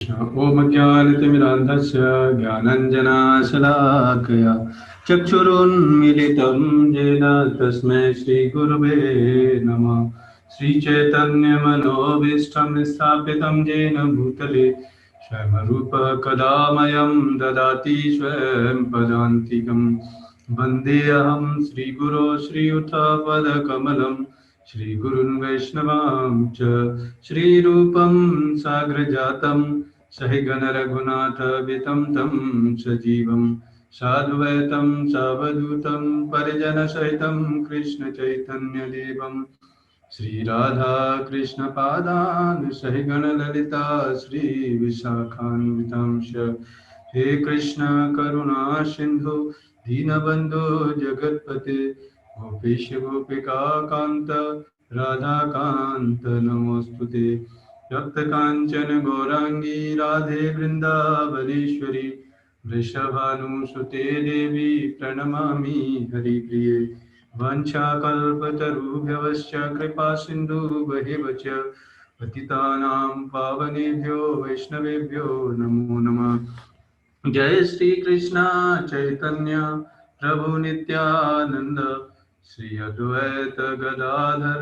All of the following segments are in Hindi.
ॐ ज्ञानतिमिरान्धस्य ज्ञानञ्जनाशलाकया चक्षुरुन्मीलितं येन तस्मै श्रीगुरुवे नमः। श्रीचैतन्यमनोभीष्टं स्थापितं येन भूतले स्वयंरूपः कदा मह्यं ददाति स्वयं पदान्तिकं। वन्देऽहं श्रीगुरो श्रीयुतपदकमलं श्रीगुरुन् वैष्णवांश्च श्रीरूपं साग्रजातं सहिगण रघुनाथान्वितं तं सजीवं साद्वैतं सावधूतं परिजनसहितं कृष्णचैतन्यदेवं श्रीराधा कृष्णपादान् सहिगण ललिता श्रीविशाखान्वितांश्च। हे कृष्ण करुणा सिन्धु दीनबन्धो जगत्पते गोपेश गोपिका कान्त राधाकान्त नमोऽस्तुते। तप्तकाञ्चन गौराङ्गी राधे वृन्दावनेश्वरी वृषभानुसुते देवी प्रणमामि हरिप्रिये। वाञ्छाकल्पतरुभ्यश्च कृपा सिन्धुभ्येव च पतितानां पावनेभ्यो वैष्णवेभ्यो नमो नमः। जय श्री कृष्ण चैतन्य प्रभु नित्यानंद श्री अद्वैत गदाधर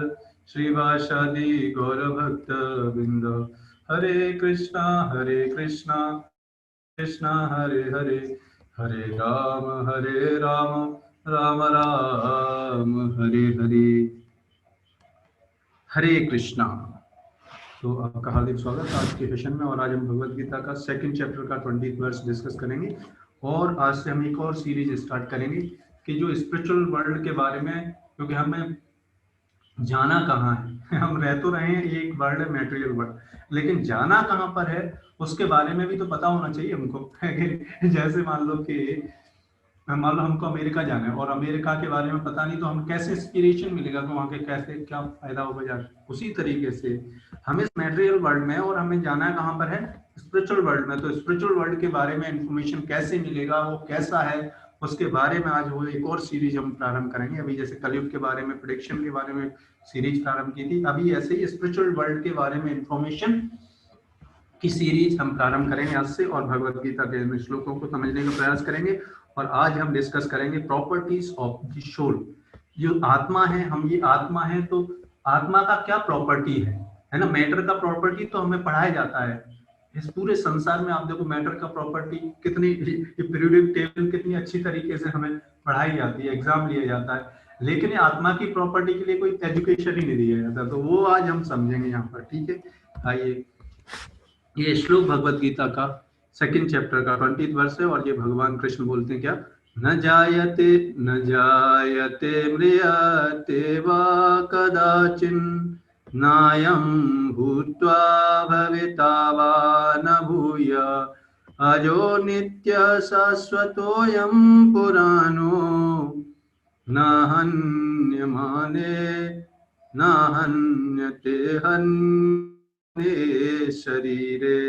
श्रीवासादि गौरभक्त वृंद। हरे कृष्णा कृष्णा हरे हरे, हरे राम राम राम हरे हरे। हरे कृष्णा। तो आपका हार्दिक स्वागत आज के सेशन में। और आज हम भगवत गीता का सेकंड चैप्टर का 20th वर्स डिस्कस करेंगे। और आज से हम एक और सीरीज स्टार्ट करेंगे कि जो स्पिरिचुअल वर्ल्ड के बारे में, क्योंकि हमें जाना कहाँ है हम रह तो रहे हैं, एक वर्ल्ड है मैटेरियल वर्ल्ड, लेकिन जाना कहाँ पर है उसके बारे में भी तो पता होना चाहिए हमको। जैसे मान लो हमको अमेरिका जाना है और अमेरिका के बारे में पता नहीं, तो हम कैसे इंस्पिरेशन मिलेगा कि वहाँ के कैसे क्या फायदा होगा जाकर। उसी तरीके से हमें मैटेरियल वर्ल्ड में और हमें जाना है कहाँ पर है, स्पिरिचुअल वर्ल्ड में। तो स्पिरिचुअल वर्ल्ड के बारे में इंफॉर्मेशन कैसे मिलेगा, वो कैसा है, उसके बारे में आज वो एक और सीरीज हम प्रारंभ करेंगे। अभी जैसे कलयुग के बारे में, प्रेडिक्शन के बारे में सीरीज प्रारंभ की थी, अभी ऐसे ही स्पिरिचुअल वर्ल्ड के बारे में इंफॉर्मेशन की सीरीज हम प्रारंभ करेंगे आज से, और भगवत गीता के श्लोकों को समझने का प्रयास करेंगे। और आज हम डिस्कस करेंगे प्रॉपर्टीज ऑफ द सोल। जो आत्मा है, हम ये आत्मा है, तो आत्मा का क्या प्रॉपर्टी है ना। मैटर का प्रॉपर्टी तो हमें पढ़ाया जाता है इस पूरे संसार में। आप देखो मैटर का प्रॉपर्टी कितनी, पीरियोडिक टेबल कितनी अच्छी तरीके से हमें पढ़ाई जाती है, एग्जाम लिया जाता है, लेकिन आत्मा की प्रॉपर्टी के लिए कोई एजुकेशन ही नहीं दिया जाता। तो वो आज हम समझेंगे यहाँ पर, ठीक है। आइए, ये श्लोक भगवत गीता का सेकंड चैप्टर का 20th वर्ष है, और ये भगवान कृष्ण बोलते हैं क्या, न जायते म्रियते वा कदाचिन नायं भूत्वा भविता वा न भूय अजो नित्य शाश्वतोऽयं पुराणो न हन्यमाने न हन्यते शरीरे।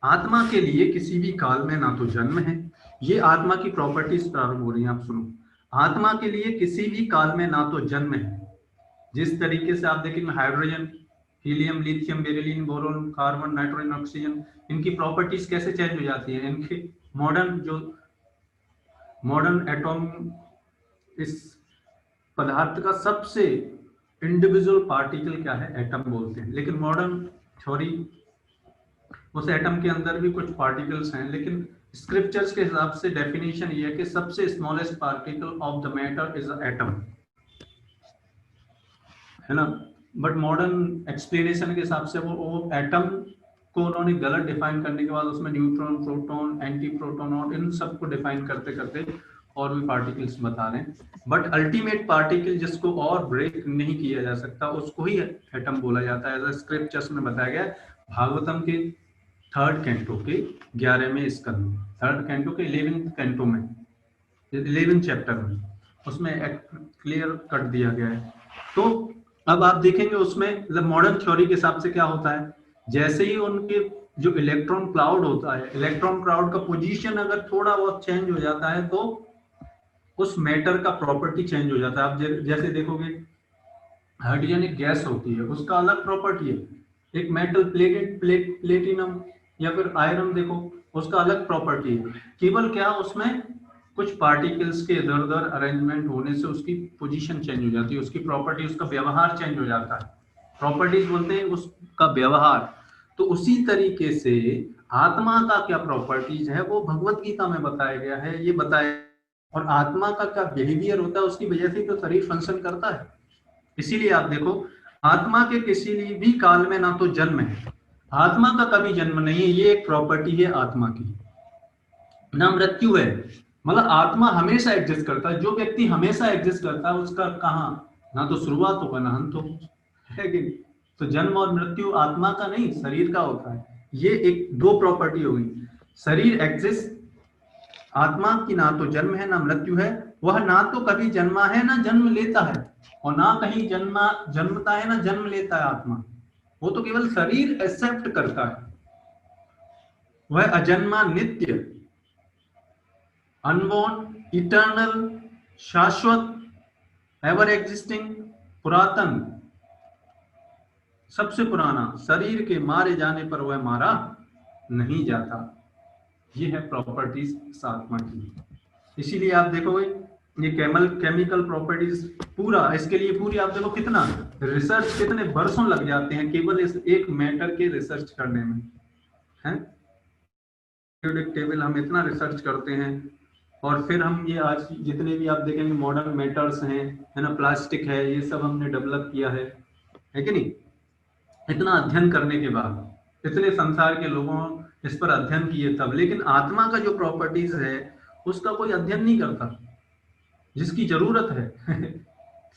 आत्मा के लिए किसी भी काल में ना तो जन्म है, ये आत्मा की प्रॉपर्टीज प्रारंभ हो रही हैं, आप सुनो। आत्मा के लिए किसी भी काल में ना तो जन्म है, जिस तरीके से आप देखेंगे hydrogen, helium, lithium, beryllium, boron, carbon, nitrogen, oxygen, इनकी प्रॉपर्टीज कैसे चेंज हो जाती है। इनके मॉडर्न एटॉम इस पदार्थ का सबसे इंडिविजुअल पार्टिकल क्या है, एटम बोलते हैं। लेकिन मॉडर्न थ्योरी, उस एटम के अंदर भी कुछ पार्टिकल्स हैं, लेकिन स्क्रिप्चर्स के हिसाब से डेफिनेशन ये है कि सबसे smallest particle of the matter is atom, है ना। बट मॉडर्न एक्सप्लेनेशन के हिसाब से वो एटम को उन्होंने गलत डिफाइन करने के बाद उसमें न्यूट्रॉन, प्रोटॉन, एंटी प्रोटॉन और इन सबको डिफाइन करते करते और भी पार्टिकल्स बता रहे हैं। बट अल्टीमेट पार्टिकल जिसको और ब्रेक नहीं किया जा सकता, उसको ही एटम बोला जाता है। ऐसा स्क्रिप्चर्स में बताया गया है भागवतम के 3rd कैंटो के 11वें स्कंद में, 3rd कैंटो के 11th कैंटो में, 11th चैप्टर में, उसमें क्लियर कट दिया गया है। तो अब आप देखेंगे उसमें मॉडर्न थ्योरी के हिसाब से क्या होता है, जैसे ही उनके जो इलेक्ट्रॉन क्लाउड होता है, इलेक्ट्रॉन क्लाउड का पोजीशन अगर थोड़ा बहुत चेंज हो जाता है तो उस मैटर का प्रॉपर्टी चेंज हो जाता है। आप जैसे देखोगे हाइड्रोजन एक गैस होती है, उसका अलग प्रॉपर्टी है, एक मेटल प्लेटिनम या फिर आयरन देखो, उसका अलग प्रॉपर्टी है, केवल क्या उसमें कुछ पार्टिकल्स के इधर उधर अरेंजमेंट होने से उसकी पोजीशन चेंज हो जाती है, उसकी प्रॉपर्टी, उसका व्यवहार चेंज हो जाता है, प्रॉपर्टीज बोलते हैं उसका व्यवहार। तो उसी तरीके से आत्मा का क्या प्रॉपर्टीज है वो भगवत गीता में बताया गया है, ये बताया। और आत्मा का क्या बिहेवियर होता है, उसकी वजह से तो शरीर फंक्शन करता है। इसीलिए आप देखो, आत्मा के किसी भी काल में ना तो जन्म है, आत्मा का कभी जन्म नहीं है, ये एक प्रॉपर्टी है आत्मा की, ना मृत्यु है। मतलब आत्मा हमेशा एग्जिस्ट करता है, जो व्यक्ति हमेशा एग्जिस्ट करता है उसका कहाँ ना तो शुरुआत होगा ना अंत होगा, है कि नहीं? तो जन्म और मृत्यु आत्मा का नहीं, शरीर का होता है। ये एक दो प्रॉपर्टी हो गई, शरीर एग्जिस्ट, आत्मा की ना तो जन्म है ना मृत्यु है, वह ना तो कभी जन्मा है ना जन्म लेता है, और ना कहीं जन्मता है ना जन्म लेता है आत्मा, वो तो केवल शरीर एक्सेप्ट करता है। वह अजन्मा, नित्य, अनबॉर्न, इटर्नल, शाश्वत, एवर एग्जिस्टिंग, पुरातन, सबसे पुराना, शरीर के मारे जाने पर वह मारा नहीं जाता। ये है प्रॉपर्टीज आत्मा की। इसीलिए आप देखोगे ये केमिकल प्रॉपर्टीज पूरा, इसके लिए पूरी आप देखो कितना रिसर्च, कितने वर्षों लग जाते हैं केवल इस एक मैटर के रिसर्च करने में, है। पीरियोडिक टेबल हम इतना रिसर्च करते हैं, और फिर हम ये आज जितने भी आप देखेंगे मॉडर्न मेटर्स हैं, है ना, प्लास्टिक है, ये सब हमने डेवलप किया है कि नहीं? इतना अध्ययन करने के बाद, इतने संसार के लोगों इस पर अध्ययन किए तब, लेकिन आत्मा का जो प्रॉपर्टीज है उसका कोई अध्ययन नहीं करता, जिसकी जरूरत है।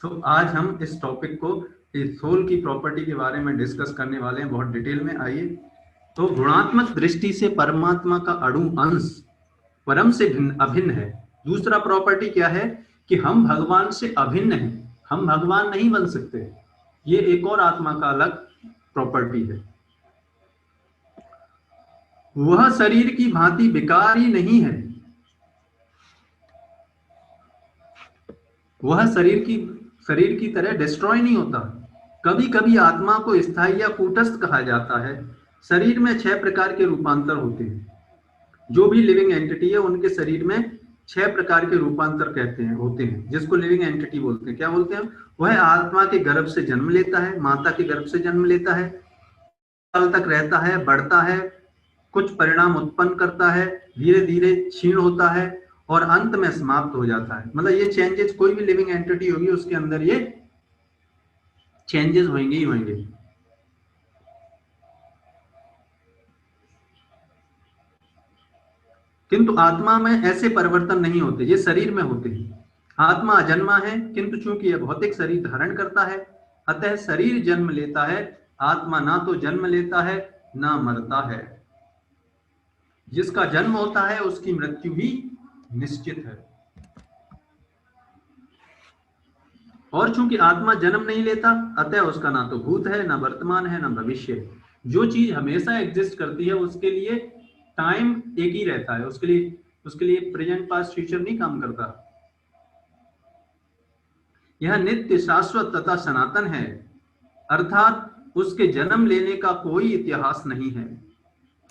तो आज हम इस टॉपिक को, इस सोल की प्रॉपर्टी के बारे में डिस्कस करने वाले हैं बहुत डिटेल में। आइए, तो गुणात्मक दृष्टि से परमात्मा का अणु अंश परम से अभिन्न है। दूसरा प्रॉपर्टी क्या है कि हम भगवान से अभिन्न हैं, हम भगवान नहीं बन सकते, ये एक और आत्मा का अलग प्रॉपर्टी है। वह शरीर की भांति विकारी नहीं है, वह शरीर की तरह डिस्ट्रॉय नहीं होता। कभी कभी आत्मा को स्थायी या कूटस्थ कहा जाता है। शरीर में 6 प्रकार के रूपांतर होते हैं, जो भी लिविंग एंटिटी है उनके शरीर में 6 प्रकार के रूपांतर होते हैं, जिसको लिविंग एंटिटी बोलते हैं। क्या बोलते हैं? वह आत्मा के गर्भ से जन्म लेता है, माता के गर्भ से जन्म लेता है, साल तक रहता है, बढ़ता है, कुछ परिणाम उत्पन्न करता है, धीरे धीरे क्षीण होता है और अंत में समाप्त हो जाता है। मतलब ये चेंजेस, कोई भी लिविंग एंटिटी होगी उसके अंदर ये चेंजेस होंगे ही होंगे। किंतु आत्मा में ऐसे परिवर्तन नहीं होते, ये शरीर में होते हैं। आत्मा अजन्मा है, किंतु चूंकि यह भौतिक शरीर धारण करता है, अतः शरीर जन्म लेता है, आत्मा ना तो जन्म लेता है ना मरता है। जिसका जन्म होता है उसकी मृत्यु भी निश्चित है। और चूंकि आत्मा जन्म नहीं लेता, अतः उसका ना तो भूत है, ना वर्तमान है, ना भविष्य है। जो चीज हमेशा एग्जिस्ट करती है उसके लिए टाइम एक ही रहता है, उसके लिए प्रेजेंट पास्ट फ्यूचर नहीं काम करता। यह नित्य, शाश्वत तथा सनातन है, अर्थात उसके जन्म लेने का कोई इतिहास नहीं है।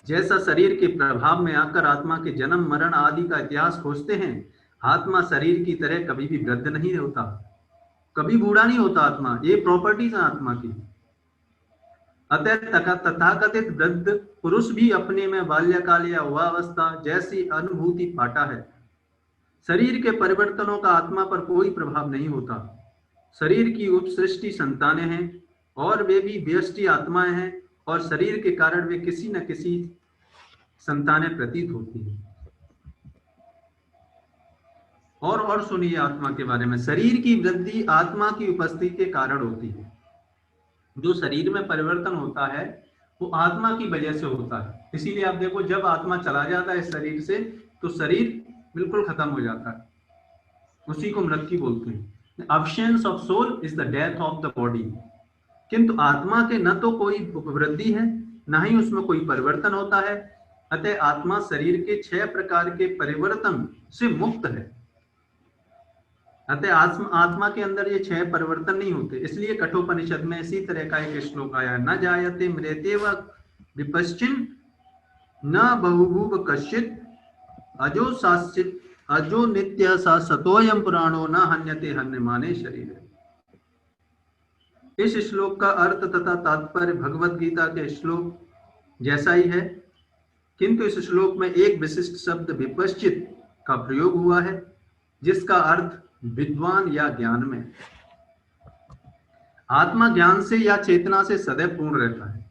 जैसा शरीर के प्रभाव में आकर आत्मा के जन्म मरण आदि का इतिहास खोजते हैं, आत्मा शरीर की तरह कभी भी वृद्ध नहीं होता, कभी बूढ़ा नहीं होता आत्मा। ये प्रॉपर्टीज है आत्मा की। अतः तथाकथित वृद्ध पुरुष भी अपने में बाल्यकाल या युवावस्था जैसी अनुभूति पाता है। शरीर के परिवर्तनों का आत्मा पर कोई प्रभाव नहीं होता। शरीर की उपसृष्टि संतानें हैं और वे भी व्यष्टि आत्माएं हैं, और शरीर के कारण वे किसी न किसी संतानें प्रतीत होती हैं। और सुनिए आत्मा के बारे में, शरीर की वृद्धि आत्मा की उपस्थिति के कारण होती है। जो शरीर में परिवर्तन होता है वो आत्मा की वजह से होता है। इसीलिए आप देखो, जब आत्मा चला जाता है शरीर से तो शरीर बिल्कुल खत्म हो जाता है, उसी को मृत्यु बोलते हैं। Absence of soul is the death of the body. किंतु आत्मा के न तो कोई वृद्धि है, न ही उसमें कोई परिवर्तन होता है, अतः आत्मा शरीर के 6 प्रकार के परिवर्तन से मुक्त है। अतः आत्मा के अंदर ये 6 परिवर्तन नहीं होते, इसलिए कठोपनिषद में इसी तरह का एक श्लोक आया, न जायते मृत्येव विपश्चिन न बहुभूव कश्चित अजो शाश्चित अजो नित्य सा सतोयम पुराणो न हन्यते हन्यमाने शरीर। इस श्लोक का अर्थ तथा तात्पर्य भगवत गीता के श्लोक जैसा ही है, किंतु इस श्लोक में एक विशिष्ट शब्द विपश्चित का प्रयोग हुआ है, जिसका अर्थ विद्वान या ज्ञान में। आत्मा ज्ञान से या चेतना से सदैव पूर्ण रहता है,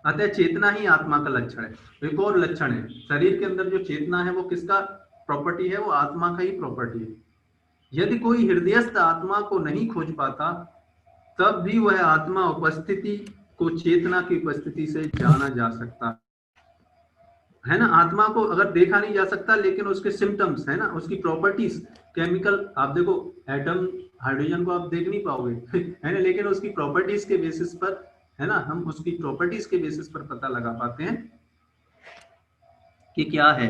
अतः चेतना ही आत्मा का लक्षण है। एक और लक्षण है, शरीर के अंदर जो चेतना है वो किसका प्रॉपर्टी है? वो आत्मा का ही प्रॉपर्टी है। यदि कोई हृदयस्थ आत्मा को नहीं खोज पाता, तब भी वह आत्मा उपस्थिति को चेतना की उपस्थिति से जाना जा सकता है ना। आत्मा को अगर देखा नहीं जा सकता, लेकिन उसके सिम्टम्स है ना, उसकी प्रॉपर्टीज, केमिकल, आप देखो एटम हाइड्रोजन को आप देख नहीं पाओगे है ना, लेकिन उसकी प्रॉपर्टीज के बेसिस पर है ना, हम उसकी प्रॉपर्टीज के बेसिस पर पता लगा पाते हैं कि क्या है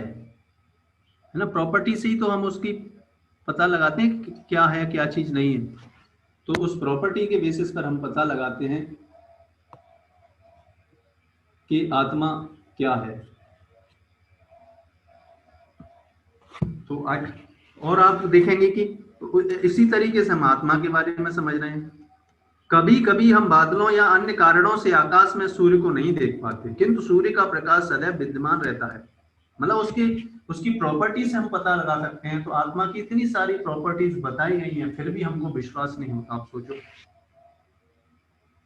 ना। प्रॉपर्टी से ही तो हम उसकी पता लगाते हैं कि क्या है क्या चीज नहीं है, तो उस प्रॉपर्टी के बेसिस पर हम पता लगाते हैं कि आत्मा क्या है। तो और आप देखेंगे कि इसी तरीके से हम आत्मा के बारे में समझ रहे हैं। कभी कभी हम बादलों या अन्य कारणों से आकाश में सूर्य को नहीं देख पाते, किंतु सूर्य का प्रकाश सदैव विद्यमान रहता है। मतलब उसकी प्रॉपर्टीज हम पता लगा सकते हैं। तो आत्मा की इतनी सारी प्रॉपर्टीज बताई गई हैं, फिर भी हमको विश्वास नहीं होता। आप सोचो,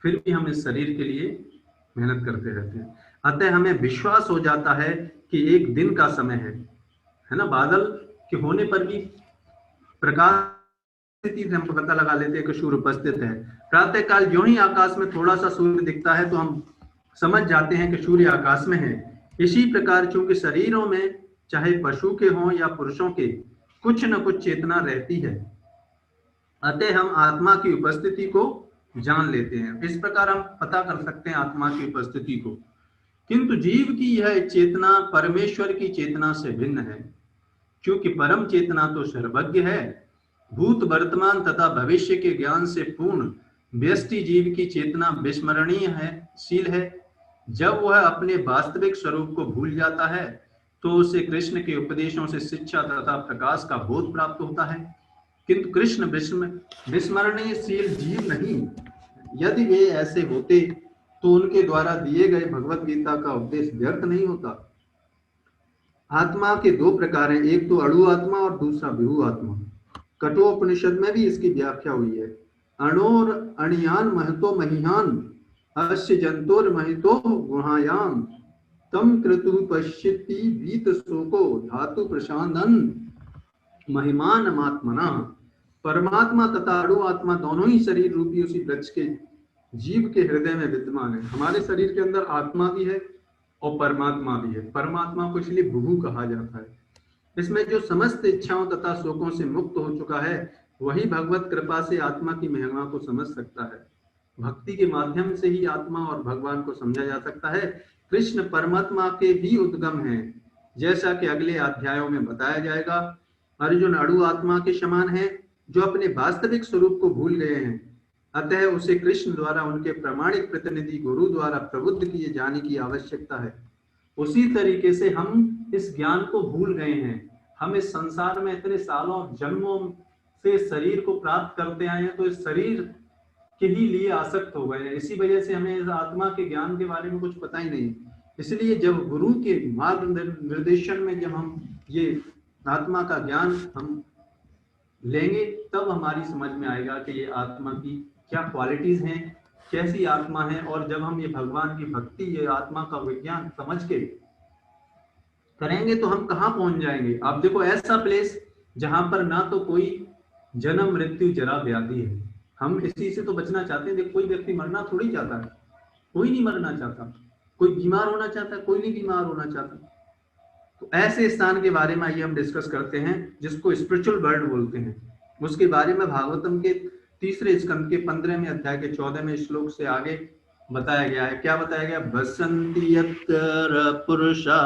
फिर भी हम इस शरीर के लिए मेहनत करते रहते हैं। अतः हमें विश्वास हो जाता है कि एक दिन का समय है ना। बादल के होने पर भी प्रकाश हम पता लगा लेते हैं कि सूर्य उपस्थित है। प्रातः काल जो ही आकाश में थोड़ा सा सूर्य दिखता है तो हम समझ जाते हैं कि सूर्य आकाश में है। इसी प्रकार चूंकि शरीरों में चाहे पशु के हों या पुरुषों के, कुछ न कुछ चेतना रहती है, अतः हम आत्मा की उपस्थिति को जान लेते हैं। इस प्रकार हम पता कर सकते हैं आत्मा की उपस्थिति को। किंतु जीव की यह चेतना परमेश्वर की चेतना से भिन्न है, क्योंकि परम चेतना तो सर्वज्ञ है। भूत वर्तमान तथा भविष्य के ज्ञान से पूर्ण व्यष्टि जीव की चेतना विस्मरणीय है, शील है। जब वह अपने वास्तविक स्वरूप को भूल जाता है, तो उसे कृष्ण के उपदेशों से शिक्षा तथा प्रकाश का बोध प्राप्त होता है। किंतु कृष्ण विस्मरणीयशील जीव नहीं। यदि वे ऐसे होते तो उनके द्वारा दिए गए भगवत गीता का उपदेश व्यर्थ नहीं होता। आत्मा के 2 प्रकार हैं, एक तो अणु आत्मा और दूसरा विभु आत्मा। कठोपनिषद में भी इसकी व्याख्या हुई है। अणोर अणियान महतो महियान अस्य जंतोर महितो गुहायाम तम क्रतु पश्यति वीत शोको धातु प्रशांतन महिमान आत्मना। परमात्मा तथा अणु आत्मा दोनों ही शरीर रूपी उसी वृक्ष के जीव के हृदय में विद्यमान है। हमारे शरीर के अंदर आत्मा भी है और परमात्मा भी है। परमात्मा को इसलिए भुभु कहा जाता है। इसमें जो समस्त इच्छाओं तथा शोकों से मुक्त हो चुका है, वही भगवत कृपा से आत्मा की महिमा को समझ सकता है। भक्ति के माध्यम से ही आत्मा और भगवान को समझा जा सकता है। कृष्ण परमात्मा के भी उद्गम हैं, जैसा कि अगले अध्यायों में बताया जाएगा। अर्जुन अणु आत्मा के समान है, जो अपने वास्तविक स्वरूप को भूल गए हैं, अतः उसे कृष्ण द्वारा उनके प्रामाणिक प्रतिनिधि गुरु द्वारा प्रबुद्ध किए जाने की आवश्यकता है। उसी तरीके से हम इस ज्ञान को भूल गए हैं। हम इस संसार में इतने सालों जन्मों से शरीर को प्राप्त करते आए हैं, तो इस शरीर के ही लिए आसक्त हो गए हैं। इसी वजह से हमें इस आत्मा के ज्ञान के बारे में कुछ पता ही नहीं। इसलिए जब गुरु के मार्ग निर्देशन में जब हम ये आत्मा का ज्ञान हम लेंगे, तब हमारी समझ में आएगा कि ये आत्मा की क्या क्वालिटीज हैं, कैसी आत्मा है। और जब हम ये भगवान की भक्ति, ये आत्मा का विज्ञान समझ के करेंगे, तो हम कहाँ पहुंच जाएंगे। आप देखो, ऐसा प्लेस जहां पर ना तो कोई जन्म मृत्यु जरा व्याधि है। हम इसी से तो बचना चाहते हैं। देखो, कोई व्यक्ति मरना थोड़ी चाहता है, कोई नहीं मरना चाहता। कोई बीमार होना चाहता है, कोई नहीं बीमार होना चाहता। तो ऐसे स्थान के बारे में आइए हम डिस्कस करते हैं, जिसको स्पिरिचुअल वर्ल्ड बोलते हैं। उसके बारे में भागवतम के 3 स्कंद के 15वें अध्याय के 14वें श्लोक से आगे बताया गया है। क्या बताया गया? बसंती यत्र पुरुषा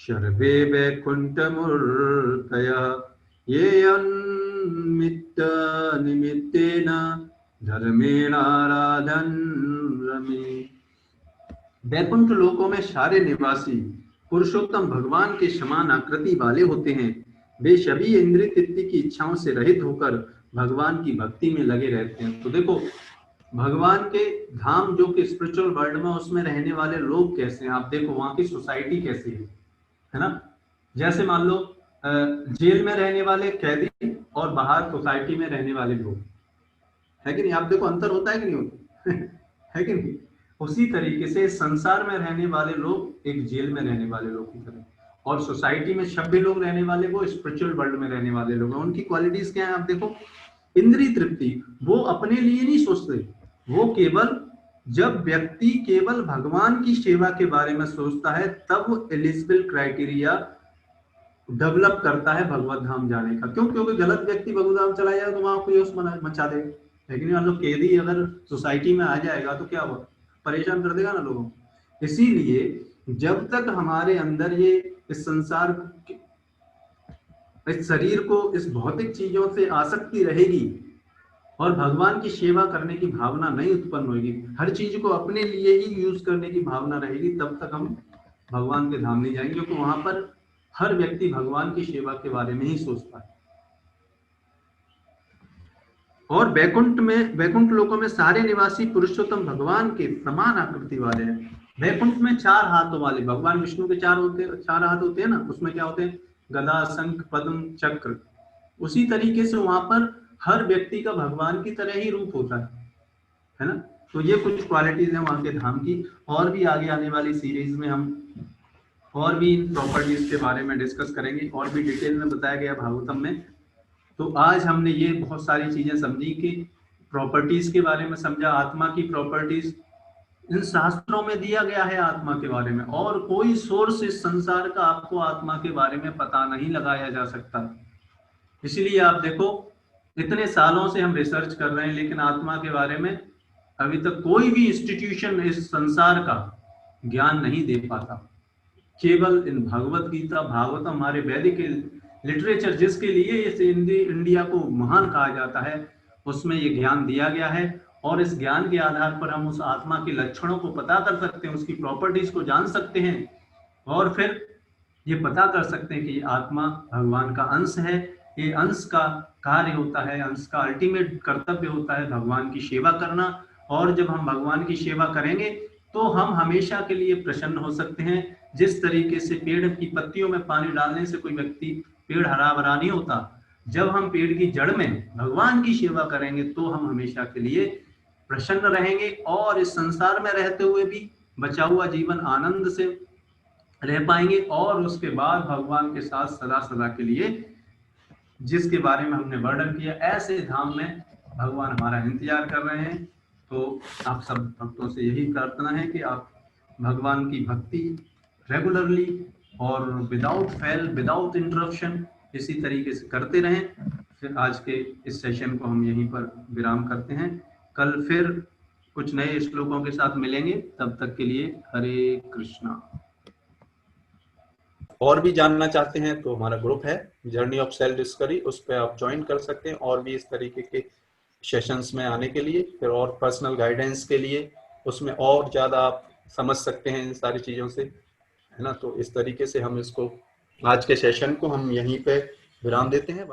सर्वे वैकुंठ मूर्तयः ये मित्त निमित्तेन धर्मेणाराधन रमे। वैकुंठ लोकों में सारे निवासी पुरुषोत्तम भगवान के समान आकृति वाले होते हैं। वे सभी इंद्रिय तृप्ति की इच्छाओं से रहित होकर भगवान की भक्ति में लगे रहते हैं। तो देखो भगवान के धाम जो कि स्पिरिचुअल वर्ल्ड में उसमें रहने वाले लोग कैसे हैं, आप देखो वहां की सोसाइटी कैसी है ना। जैसे मान लो जेल में रहने वाले कैदी और बाहर सोसाइटी में रहने वाले लोग, है कि नहीं, आप देखो अंतर होता है कि नहीं होता है कि नहीं। उसी तरीके से संसार में रहने वाले लोग एक जेल में रहने वाले लोग की तरह, और सोसाइटी में सभी लोग रहने वाले वो स्पिरिचुअल वर्ल्ड में रहने वाले लोग हैं। उनकी क्वालिटीज क्या है आप देखो। इंद्रिय तृप्ति, वो अपने लिए नहीं सोचते, वो केवल जब व्यक्ति केवल भगवान की सेवा के बारे में सोचता है तब वो एलिजिबल क्राइटेरिया डेवलप करता है भगवत धाम जाने का। क्यों? क्योंकि गलत व्यक्ति भगवत धाम चला जाएगा तो वहां कोई मचा देगा, लेकिन मतलब कैदी अगर सोसाइटी में आ जाएगा तो क्या हुआ, परेशान कर देगा ना लोगों को। इसीलिए जब तक हमारे अंदर ये इस संसार, इस शरीर को, इस भौतिक चीजों से आसक्ति रहेगी और भगवान की सेवा करने की भावना नहीं उत्पन्न होगी, हर चीज को अपने लिए ही यूज करने की भावना रहेगी, तब तक हम भगवान के धाम नहीं जाएंगे। क्योंकि वहां पर हर व्यक्ति भगवान की सेवा के बारे में ही सोचता है। और वैकुंठ लोकों में सारे निवासी पुरुषोत्तम भगवान के समान आकृति वाले हैं। वैकुंठ में 4 हाथों वाले भगवान विष्णु के 4 हाथ होते हैं ना, उसमें क्या होते हैं, गदा, शंख, पद्म, चक्र। उसी तरीके से वहां पर हर व्यक्ति का भगवान की तरह ही रूप होता है ना। तो ये कुछ क्वालिटीज हैं वहां के धाम की। और भी आगे आने वाली सीरीज में हम और भी इन प्रॉपर्टीज के बारे में डिस्कस करेंगे, और भी डिटेल में बताया गया भागवतम में। तो आज हमने ये बहुत सारी चीजें समझी कि प्रॉपर्टीज के बारे में समझा, आत्मा की प्रॉपर्टीज इन शास्त्रों में दिया गया है आत्मा के बारे में, और कोई सोर्स इस संसार का आपको आत्मा के बारे में पता नहीं लगाया जा सकता। इसलिए आप देखो इतने सालों से हम रिसर्च कर रहे हैं, लेकिन आत्मा के बारे में अभी तक कोई भी इंस्टीट्यूशन इस संसार का ज्ञान नहीं दे पाता। केवल इन भगवत गीता, भागवत, हमारे वैदिक लिटरेचर जिसके लिए इस इंडिया को महान कहा जाता है, उसमें ये ज्ञान दिया गया है। और इस ज्ञान के आधार पर हम उस आत्मा के लक्षणों को पता कर सकते हैं, उसकी प्रॉपर्टीज को जान सकते हैं, और फिर ये पता कर सकते हैं कि ये आत्मा भगवान का अंश है। ये अंश का कार्य होता है, अंश का अल्टीमेट कर्तव्य होता है भगवान की सेवा करना। और जब हम भगवान की सेवा करेंगे तो हम हमेशा के लिए प्रसन्न हो सकते हैं। जिस तरीके से पेड़ की पत्तियों में पानी डालने से कोई व्यक्ति, पेड़ हरा भरा नहीं होता, जब हम पेड़ की जड़ में भगवान की सेवा करेंगे तो हम हमेशा के लिए प्रसन्न रहेंगे, और इस संसार में रहते हुए भी बचा हुआ जीवन आनंद से रह पाएंगे। और उसके बाद भगवान के साथ सदा सदा के लिए, जिसके बारे में हमने वर्णन किया, ऐसे धाम में भगवान हमारा इंतजार कर रहे हैं। तो आप सब भक्तों से यही प्रार्थना है कि आप भगवान की भक्ति रेगुलरली और विदाउट फेल, विदाउट इंटरप्शन इसी तरीके से करते रहें। फिर आज के इस सेशन को हम यहीं पर विराम करते हैं। कल फिर कुछ नए श्लोकों के साथ मिलेंगे, तब तक के लिए हरे कृष्णा। और भी जानना चाहते हैं तो हमारा ग्रुप है जर्नी ऑफ सेल्फ डिस्कवरी, उस पर आप ज्वाइन कर सकते हैं। और भी इस तरीके के सेशंस में आने के लिए, फिर और पर्सनल गाइडेंस के लिए, उसमें और ज़्यादा आप समझ सकते हैं इन सारी चीज़ों से, है ना। तो इस तरीके से हम इसको, आज के सेशन को हम यहीं पे विराम देते हैं।